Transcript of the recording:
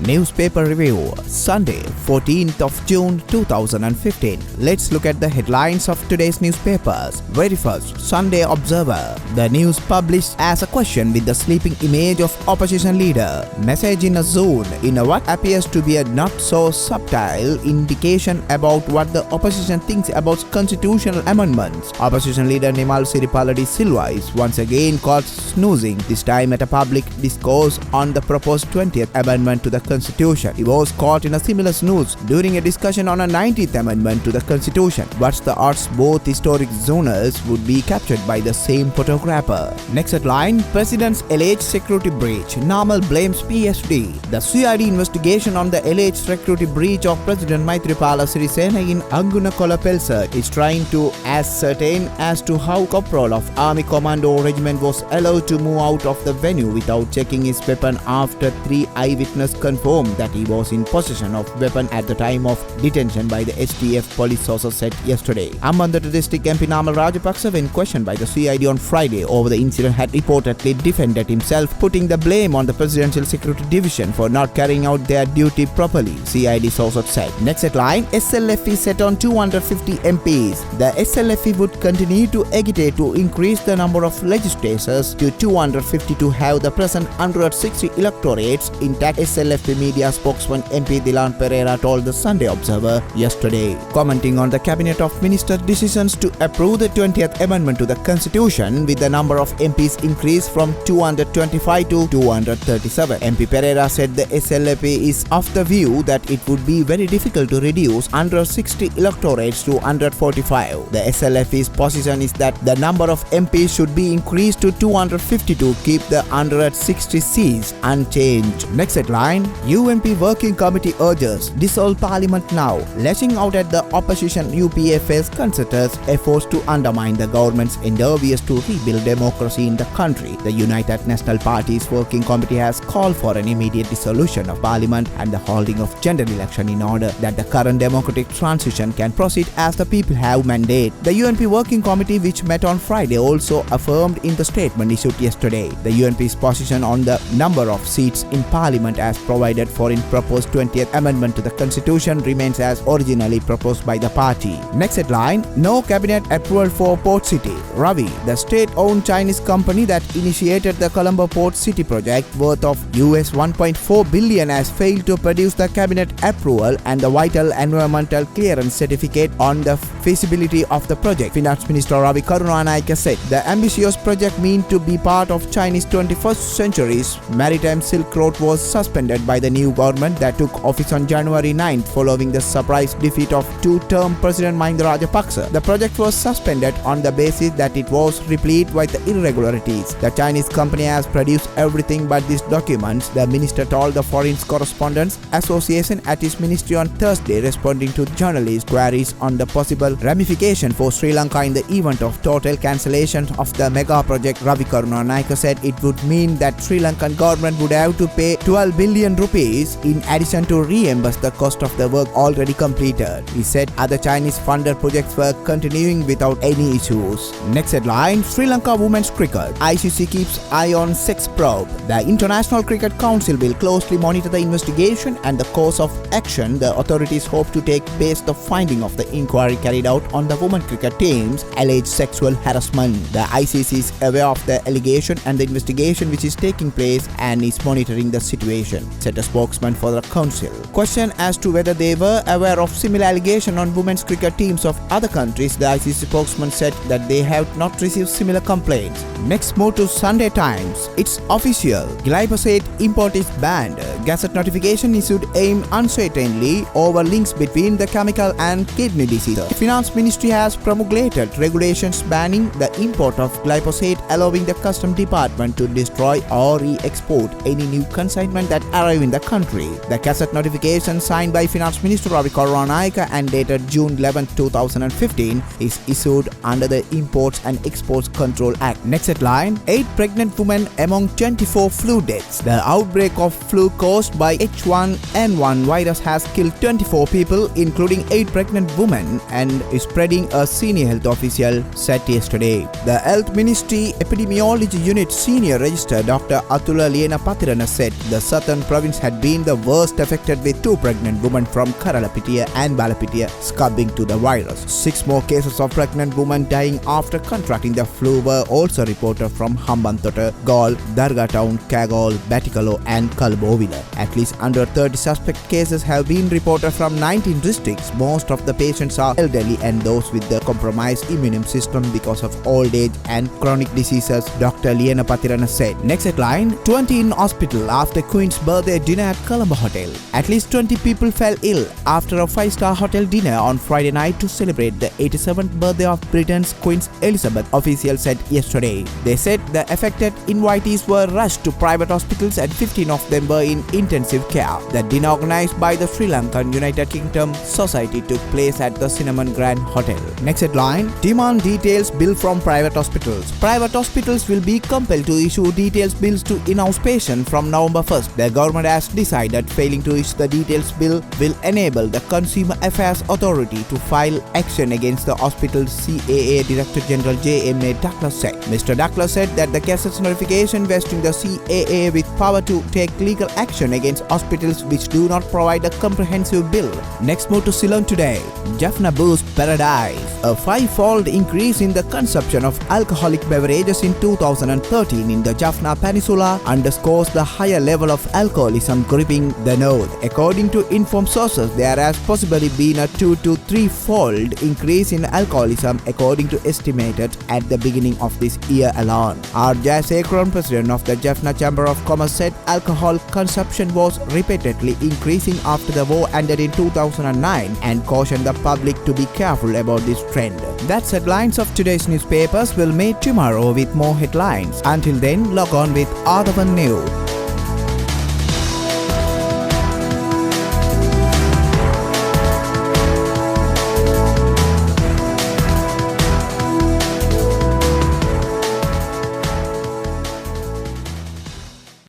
Newspaper review, Sunday, 14th of June 2015. Let's look at the headlines of today's newspapers. Very first, Sunday Observer. The news published as a question with the sleeping image of opposition leader. Message in a zone in a what appears to be a not so subtle indication about what the opposition thinks about constitutional amendments. Opposition leader Nimal Siripala de Silva is once again caught snoozing, this time at a public discourse on the proposed 20th amendment to the Constitution. He was caught in a similar snooze during a discussion on a 19th amendment to the Constitution. What's the odds both historic zoners would be captured by the same photographer? Next headline, President's alleged security breach. Namal blames PSD. The CID investigation on the alleged security breach of President Maithripala Sirisena in Angunakola Pelser is trying to ascertain as to how Corporal of Army Commando Regiment was allowed to move out of the venue without checking his weapon after 3 eyewitnesses confirmed that he was in possession of weapon at the time of detention by the STF police sources said yesterday. Ambantota District MP Namal Rajapaksa, when questioned by the CID on Friday over the incident, had reportedly defended himself, putting the blame on the Presidential Security Division for not carrying out their duty properly, CID sources said. Next headline, SLFP set on 250 MPs. The SLFP would continue to agitate to increase the number of legislators to 250 to have the present 160 electorates intact, SLFP media spokesman MP Dilan Pereira told the Sunday Observer yesterday. Commenting on the Cabinet of Ministers' decisions to approve the 20th Amendment to the Constitution, with the number of MPs increased from 225 to 237, MP Pereira said the SLFP is of the view that it would be very difficult to reduce 160 electorates to 145. The SLFP's position is that the number of MPs should be increased to 250 to keep the 160 seats unchanged. Next headline, UMP Working Committee urges dissolve Parliament now, lashing out at the opposition. UPF's concerted efforts to undermine the government's endeavours to rebuild democracy in the country. The United National Party's Working Committee has called for an immediate dissolution of Parliament and the holding of general election in order that the current democratic transition can proceed as the people have mandate. The UNP Working Committee, which met on Friday, also affirmed in the statement issued yesterday the UNP's position on the number of seats in Parliament as provided for in proposed 20th Amendment to the Constitution remains as originally proposed by the party. Next headline, no cabinet approval for Port City. Ravi, the state-owned Chinese company that initiated the Colombo Port City project worth of $1.4 billion has failed to produce the cabinet approval and the vital environmental clearance certificate on the feasibility of the project. Finance Minister Ravi Karunanayake said the ambitious project meant to be part of Chinese 21st century's maritime Silk Road was suspended by the new government that took office on January 9th following the surprise defeat of two-term President Mahinda Rajapaksa. The project was suspended on the basis that it was replete with irregularities. The Chinese company has produced everything but these documents, the minister told the Foreign Correspondents Association at his ministry on Thursday, responding to journalists' queries on the possible ramification for Sri Lanka in the event of total cancellation of the mega project. Ravi Karunanayake said it would mean that Sri Lankan government would have to pay 12 billion rupees in addition to reimburse the cost of the work already completed. He said other Chinese funded projects were continuing without any issues. Next headline, Sri Lanka Women's Cricket. ICC keeps eye on sex probe. The International Cricket Council will closely monitor the investigation and the course of action the authorities hope to take based on the finding of the inquiry carried out on the women cricket team's alleged sexual harassment. The ICC is aware of the allegation and the investigation which is taking place and is monitoring the situation, said a spokesman for the council. Question as to whether they were aware of similar allegation on women's cricket teams of other countries, the ICC spokesman said that they have not received similar complaints. Next, move to Sunday Times. It's official. Glyphosate import is banned. Gazette notification issued aimed uncertainly over links between the chemical and kidney disease. The Finance Ministry has promulgated regulations banning the import of glyphosate, allowing the Customs Department to destroy or re-export any new consignment that arrive in the country. The Gazette notification signed by Finance Minister Ravi Karunanayake and dated June 11, 2015 is issued under the Imports and Exports Control Act. Next headline, 8 pregnant women among 24 flu deaths. The outbreak of flu caused by H1N1 virus has killed 24 people, including 8 pregnant women, and is spreading, a senior health official said yesterday. today. The Health Ministry Epidemiology Unit Senior Registrar Dr. Athavan said the southern province had been the worst affected with 2 pregnant women from Karalapitiya and Balapitiya succumbing to the virus. 6 more cases of pregnant women dying after contracting the flu were also reported from Hambantota, Galle, Darga Town, Kagol, Batikalo and Kalbovila. At least under 30 suspect cases have been reported from 19 districts. Most of the patients are elderly and those with the compromised immune system because of old age and chronic diseases, Dr. Liena Pathirana said. Next headline, 20 in hospital after Queen's birthday dinner at Colombo Hotel. At least 20 people fell ill after a 5-star hotel dinner on Friday night to celebrate the 87th birthday of Britain's Queen Elizabeth, officials said yesterday. They said the affected invitees were rushed to private hospitals and 15 of them were in intensive care. The dinner, organized by the Sri Lankan United Kingdom Society, took place at the Cinnamon Grand Hotel. Next headline, demand details bill from private hospitals. Private hospitals will be compelled to issue details bills to in-house patients from November 1st. The government has decided failing to issue the details bill will enable the Consumer Affairs Authority to file action against the hospital's CAA Director General J.M.A. Douglas said. Mr. Douglas said that the Gazette notification vesting the CAA with power to take legal action against hospitals which do not provide a comprehensive bill. Next, move to Ceylon today. Jaffna boosts paradise. A 5-fold increase in the consumption of alcoholic beverages in 2013 in the Jaffna Peninsula underscores the higher level of alcoholism gripping the north. According to informed sources, there has possibly been a 2 to 3-fold increase in alcoholism according to estimated at the beginning of this year alone. R.J. Sekron, president of the Jaffna Chamber of Commerce, said alcohol consumption was repeatedly increasing after the war ended in 2009 and cautioned the public to be careful about this trend. That's headlines of today's newspapers. We'll meet tomorrow with more headlines. Until then, log on with Athavan News.